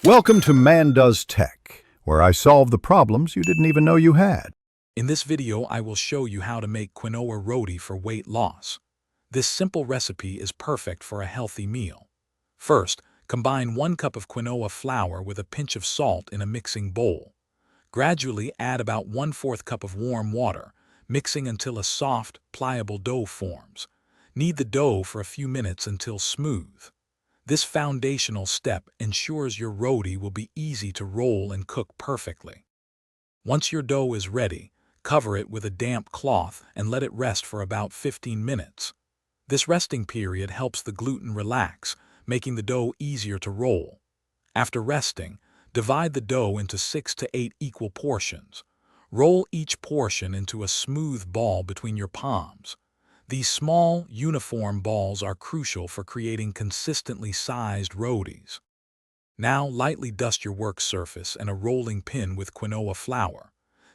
Welcome to Man Does Tech, where I solve the problems you didn't even know you had. In this video, I will show you how to make quinoa roti for weight loss. This simple recipe is perfect for a healthy meal. First, combine 1 cup of quinoa flour with a pinch of salt in a mixing bowl. Gradually add about 1/4 cup of warm water, mixing until a soft, pliable dough forms. Knead the dough for a few minutes until smooth. This foundational step ensures your roti will be easy to roll and cook perfectly. Once your dough is ready, cover it with a damp cloth and let it rest for about 15 minutes. This resting period helps the gluten relax, making the dough easier to roll. After resting, divide the dough into 6 to 8 equal portions. Roll each portion into a smooth ball between your palms. These small, uniform balls are crucial for creating consistently sized rotis. Now lightly dust your work surface and a rolling pin with quinoa flour.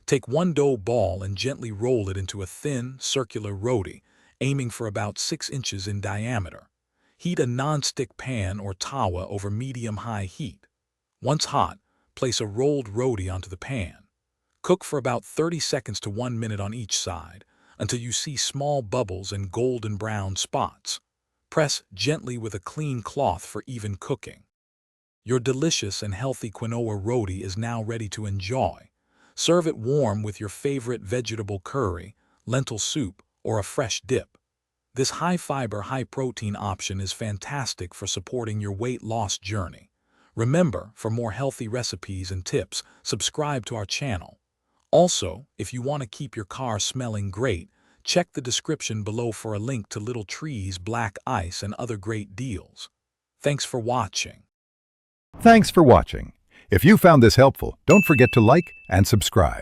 Take 1 dough ball and gently roll it into a thin, circular roti, aiming for about 6 inches in diameter. Heat a non-stick pan or tawa over medium-high heat. Once hot, place a rolled roti onto the pan. Cook for about 30 seconds to 1 minute on each side, until you see small bubbles and golden brown spots. Press gently with a clean cloth for even cooking. Your delicious and healthy quinoa roti is now ready to enjoy. Serve it warm with your favorite vegetable curry, lentil soup, or a fresh dip. This high-fiber, high-protein option is fantastic for supporting your weight loss journey. Remember, for more healthy recipes and tips, subscribe to our channel. Also, if you want to keep your car smelling great, check the description below for a link to Little Tree's black ice and other great deals. Thanks for watching. Thanks for watching. If you found this helpful, don't forget to like and subscribe.